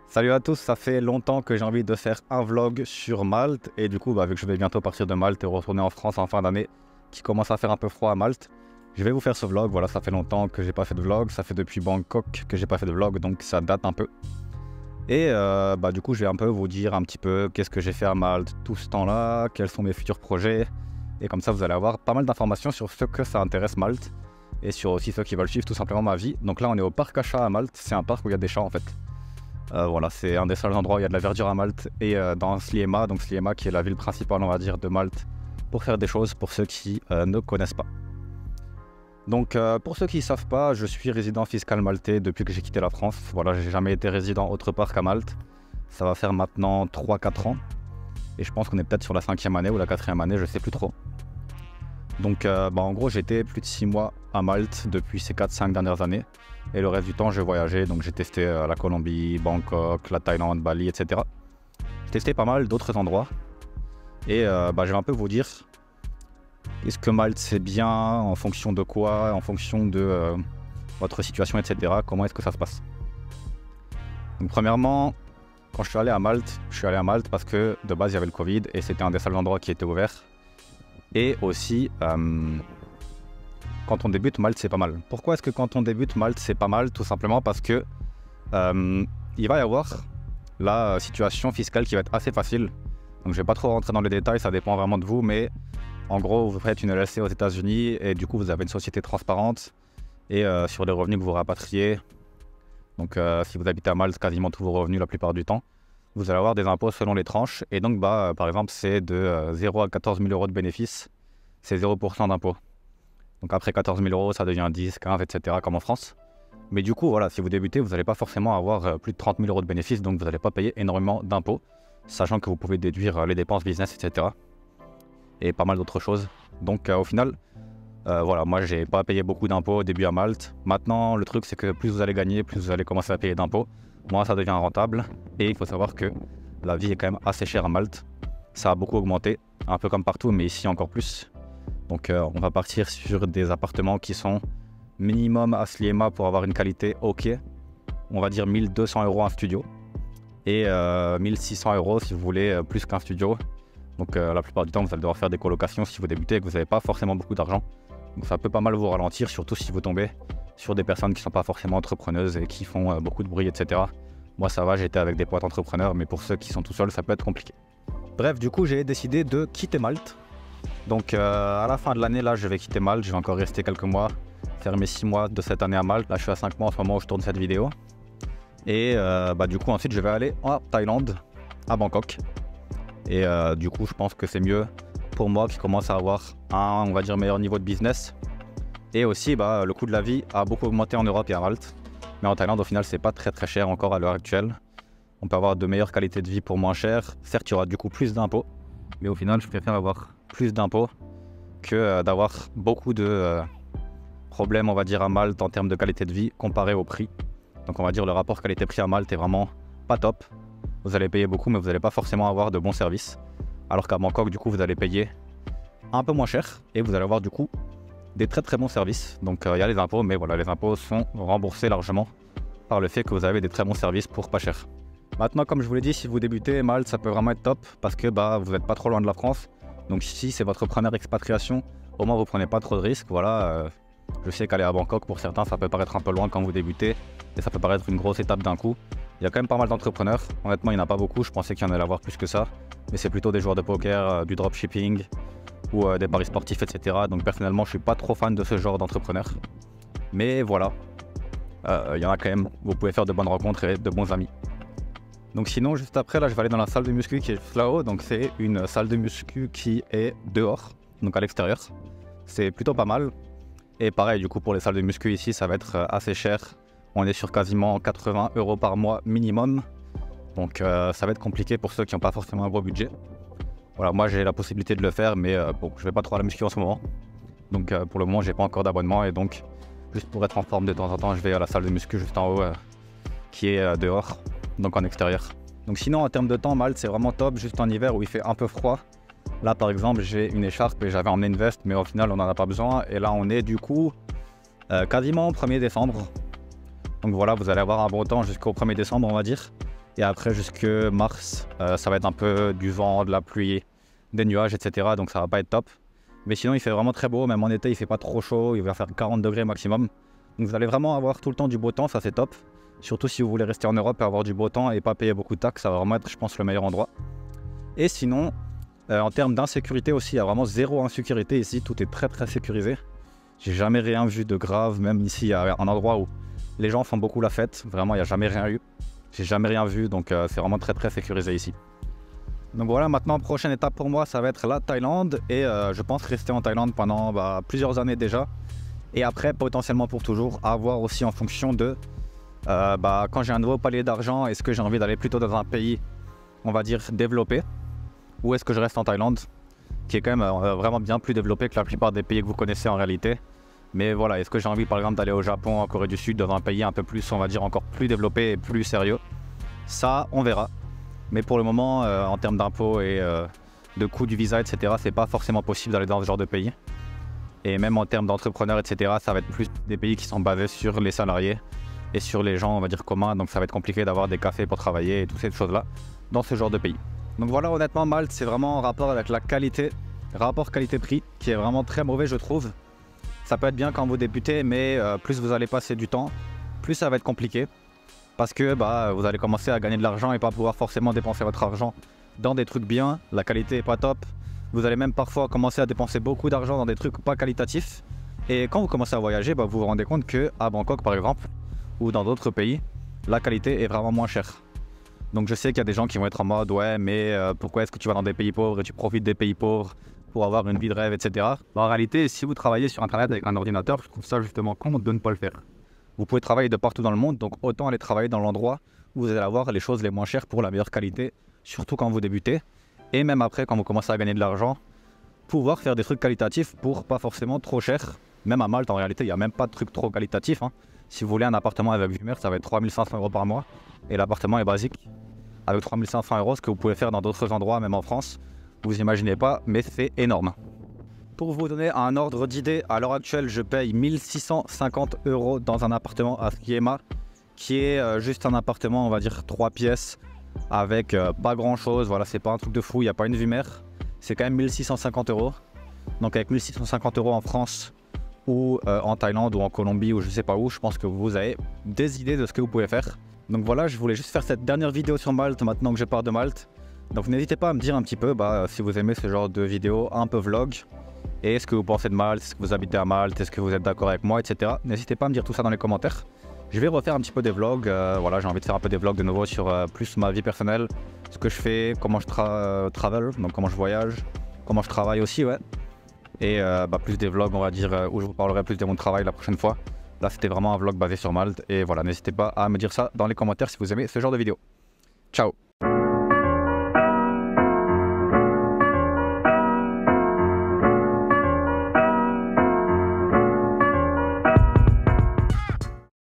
Salut à tous, ça fait longtemps que j'ai envie de faire un vlog sur Malte et du coup vu que je vais bientôt partir de Malte et retourner en France en fin d'année qui commence à faire un peu froid à Malte, je vais vous faire ce vlog. Voilà, ça fait longtemps que j'ai pas fait de vlog, ça fait depuis Bangkok que j'ai pas fait de vlog, donc ça date un peu. Et du coup je vais un peu vous dire un petit peu qu'est-ce que j'ai fait à Malte tout ce temps-là, quels sont mes futurs projets, et comme ça vous allez avoir pas mal d'informations sur ce que ça intéresse Malte et sur aussi ceux qui veulent suivre tout simplement ma vie. Donc là on est au parc à chats à Malte, c'est un parc où il y a des chats en fait. Voilà, c'est un des seuls endroits où il y a de la verdure à Malte et dans Sliema, donc Sliema qui est la ville principale on va dire de Malte, pour faire des choses pour ceux qui ne connaissent pas. Donc pour ceux qui ne savent pas, je suis résident fiscal maltais depuis que j'ai quitté la France. Voilà, j'ai jamais été résident autre part qu'à Malte. Ça va faire maintenant 3-4 ans. Et je pense qu'on est peut-être sur la 5e année ou la 4e année, je sais plus trop. Donc en gros j'ai été plus de 6 mois à Malte depuis ces 4-5 dernières années. Et le reste du temps j'ai voyagé, donc j'ai testé la Colombie, Bangkok, la Thaïlande, Bali, etc. J'ai testé pas mal d'autres endroits. Et je vais un peu vous dire est-ce que Malte c'est bien, en fonction de quoi, en fonction de votre situation, etc. Comment est-ce que ça se passe. Donc premièrement, quand je suis allé à Malte parce que de base il y avait le Covid et c'était un des seuls endroits qui était ouvert. Et aussi, quand on débute, Malte c'est pas mal. Pourquoi est-ce que quand on débute, Malte c'est pas mal? Tout simplement parce que il va y avoir la situation fiscale qui va être assez facile. Donc je vais pas trop rentrer dans les détails, ça dépend vraiment de vous, mais en gros vous faites une LLC aux États-Unis et du coup vous avez une société transparente et sur les revenus que vous rapatriez. Donc si vous habitez à Malte, quasiment tous vos revenus la plupart du temps, vous allez avoir des impôts selon les tranches. Et donc par exemple c'est de 0 à 14 000 euros de bénéfice, c'est 0% d'impôt. Donc après 14 000 euros ça devient 10, 15, etc. comme en France. Mais du coup voilà, si vous débutez vous n'allez pas forcément avoir plus de 30 000 euros de bénéfice, donc vous n'allez pas payer énormément d'impôts, sachant que vous pouvez déduire les dépenses business, etc. Et pas mal d'autres choses. Donc au final, voilà, moi j'ai pas payé beaucoup d'impôts au début à Malte. Maintenant le truc c'est que plus vous allez gagner, plus vous allez commencer à payer d'impôts, moins ça devient rentable. Et il faut savoir que la vie est quand même assez chère à Malte. Ça a beaucoup augmenté, un peu comme partout, mais ici encore plus. Donc on va partir sur des appartements qui sont minimum à Sliema pour avoir une qualité ok. On va dire 1 200 euros un studio. Et 1 600 euros si vous voulez plus qu'un studio. Donc la plupart du temps vous allez devoir faire des colocations si vous débutez et que vous n'avez pas forcément beaucoup d'argent. Donc ça peut pas mal vous ralentir, surtout si vous tombez sur des personnes qui ne sont pas forcément entrepreneuses et qui font beaucoup de bruit, etc. Moi ça va, j'étais avec des potes entrepreneurs, mais pour ceux qui sont tout seuls ça peut être compliqué. Bref, du coup j'ai décidé de quitter Malte. Donc à la fin de l'année là je vais quitter Malte, je vais encore rester quelques mois, faire mes 6 mois de cette année à Malte. Là je suis à 5 mois en ce moment où je tourne cette vidéo. Et du coup ensuite je vais aller en Thaïlande, à Bangkok. Et du coup je pense que c'est mieux pour moi qui commence à avoir un, on va dire, meilleur niveau de business. Et aussi le coût de la vie a beaucoup augmenté en Europe et à Malte. Mais en Thaïlande au final c'est pas très cher encore à l'heure actuelle. On peut avoir de meilleures qualités de vie pour moins cher. Certes il y aura du coup plus d'impôts, mais au final je préfère avoir plus d'impôts que d'avoir beaucoup de problèmes on va dire à Malte en termes de qualité de vie comparé au prix. Donc on va dire le rapport qualité-prix à Malte est vraiment pas top. Vous allez payer beaucoup mais vous n'allez pas forcément avoir de bons services. Alors qu'à Bangkok du coup vous allez payer un peu moins cher et vous allez avoir du coup des très bons services. Donc il y a les impôts, mais voilà, les impôts sont remboursés largement par le fait que vous avez des très bons services pour pas cher. Maintenant comme je vous l'ai dit, si vous débutez, Malte ça peut vraiment être top parce que vous n'êtes pas trop loin de la France. Donc si c'est votre première expatriation, au moins vous prenez pas trop de risques. Voilà, je sais qu'aller à Bangkok pour certains ça peut paraître un peu loin quand vous débutez et ça peut paraître une grosse étape d'un coup. Il y a quand même pas mal d'entrepreneurs, honnêtement il n'y en a pas beaucoup, je pensais qu'il y en allait avoir plus que ça. Mais c'est plutôt des joueurs de poker, du dropshipping ou des paris sportifs, etc. Donc personnellement je suis pas trop fan de ce genre d'entrepreneurs. Mais voilà, il y en a quand même, vous pouvez faire de bonnes rencontres et de bons amis. Donc sinon juste après là je vais aller dans la salle de muscu qui est juste là-haut. Donc c'est une salle de muscu qui est dehors, donc à l'extérieur. C'est plutôt pas mal. Et pareil du coup pour les salles de muscu ici ça va être assez cher. On est sur quasiment 80 euros par mois minimum. Donc ça va être compliqué pour ceux qui n'ont pas forcément un gros budget. Voilà, moi j'ai la possibilité de le faire, mais bon, je vais pas trop à la muscu en ce moment. Donc pour le moment j'ai pas encore d'abonnement et donc juste pour être en forme de temps en temps je vais à la salle de muscu juste en haut qui est dehors, donc en extérieur. Donc sinon en termes de temps, Malte c'est vraiment top, juste en hiver où il fait un peu froid. Là par exemple j'ai une écharpe et j'avais emmené une veste mais au final on n'en a pas besoin. Et là on est du coup quasiment au 1er décembre. Donc voilà, vous allez avoir un bon temps jusqu'au 1er décembre on va dire. Et après jusque mars, ça va être un peu du vent, de la pluie, des nuages, etc. Donc ça va pas être top. Mais sinon il fait vraiment très beau, même en été il fait pas trop chaud, il va faire 40 degrés maximum. Donc vous allez vraiment avoir tout le temps du beau temps, ça c'est top. Surtout si vous voulez rester en Europe et avoir du beau temps et pas payer beaucoup de taxes, ça va vraiment être je pense le meilleur endroit. Et sinon, en termes d'insécurité aussi, il y a vraiment zéro insécurité ici, tout est très très sécurisé. J'ai jamais rien vu de grave, même ici il y a un endroit où les gens font beaucoup la fête, vraiment il n'y a jamais rien eu. J'ai jamais rien vu, donc c'est vraiment très très sécurisé ici. Donc voilà, maintenant prochaine étape pour moi ça va être la Thaïlande et je pense rester en Thaïlande pendant plusieurs années déjà. Et après potentiellement pour toujours, à voir aussi en fonction de quand j'ai un nouveau palier d'argent, est-ce que j'ai envie d'aller plutôt dans un pays, on va dire, développé, ou est-ce que je reste en Thaïlande, qui est quand même vraiment bien plus développé que la plupart des pays que vous connaissez en réalité. Mais voilà, est-ce que j'ai envie par exemple d'aller au Japon, en Corée du Sud, dans un pays un peu plus, on va dire, encore plus développé et plus sérieux? Ça, on verra. Mais pour le moment, en termes d'impôts et de coût du visa, etc., c'est pas forcément possible d'aller dans ce genre de pays. Et même en termes d'entrepreneurs, etc., ça va être plus des pays qui sont basés sur les salariés et sur les gens, on va dire, communs. Donc ça va être compliqué d'avoir des cafés pour travailler et toutes ces choses-là dans ce genre de pays. Donc voilà, honnêtement, Malte, c'est vraiment en rapport avec la qualité, rapport qualité-prix, qui est vraiment très mauvais, je trouve. Ça peut être bien quand vous débutez, mais plus vous allez passer du temps, plus ça va être compliqué. Parce que vous allez commencer à gagner de l'argent et pas pouvoir forcément dépenser votre argent dans des trucs bien. La qualité est pas top. Vous allez même parfois commencer à dépenser beaucoup d'argent dans des trucs pas qualitatifs. Et quand vous commencez à voyager, vous vous rendez compte qu'à Bangkok par exemple, ou dans d'autres pays, la qualité est vraiment moins chère. Donc je sais qu'il y a des gens qui vont être en mode ouais mais pourquoi est-ce que tu vas dans des pays pauvres et tu profites des pays pauvres pour avoir une vie de rêve, etc. En réalité, si vous travaillez sur internet avec un ordinateur, je trouve ça justement con de ne pas le faire. Vous pouvez travailler de partout dans le monde, donc autant aller travailler dans l'endroit où vous allez avoir les choses les moins chères pour la meilleure qualité, surtout quand vous débutez. Et même après, quand vous commencez à gagner de l'argent, pouvoir faire des trucs qualitatifs pour pas forcément trop cher. Même à Malte, en réalité, il n'y a même pas de trucs trop qualitatifs. Si vous voulez un appartement avec vue mer, ça va être 3500 € par mois. Et l'appartement est basique. Avec 3500 €, ce que vous pouvez faire dans d'autres endroits, même en France, vous imaginez pas, mais c'est énorme. Pour vous donner un ordre d'idée, à l'heure actuelle, je paye 1650 € dans un appartement à Skiema, qui est juste un appartement, on va dire 3 pièces, avec pas grand chose. Voilà, c'est pas un truc de fou, il n'y a pas une vue mer. C'est quand même 1650 €. Donc avec 1650 € en France, ou en Thaïlande, ou en Colombie, ou je sais pas où, je pense que vous avez des idées de ce que vous pouvez faire. Donc voilà, je voulais juste faire cette dernière vidéo sur Malte, maintenant que je pars de Malte. Donc n'hésitez pas à me dire un petit peu si vous aimez ce genre de vidéo, un peu vlog. Et est-ce que vous pensez de Malte, est-ce que vous habitez à Malte, est-ce que vous êtes d'accord avec moi, etc. N'hésitez pas à me dire tout ça dans les commentaires. Je vais refaire un petit peu des vlogs, voilà, j'ai envie de faire un peu des vlogs de nouveau sur plus ma vie personnelle, ce que je fais, comment je travel, donc comment je voyage, comment je travaille aussi, ouais. Et plus des vlogs, on va dire, où je vous parlerai plus de mon travail la prochaine fois. Là, c'était vraiment un vlog basé sur Malte. Et voilà, n'hésitez pas à me dire ça dans les commentaires si vous aimez ce genre de vidéo. Ciao!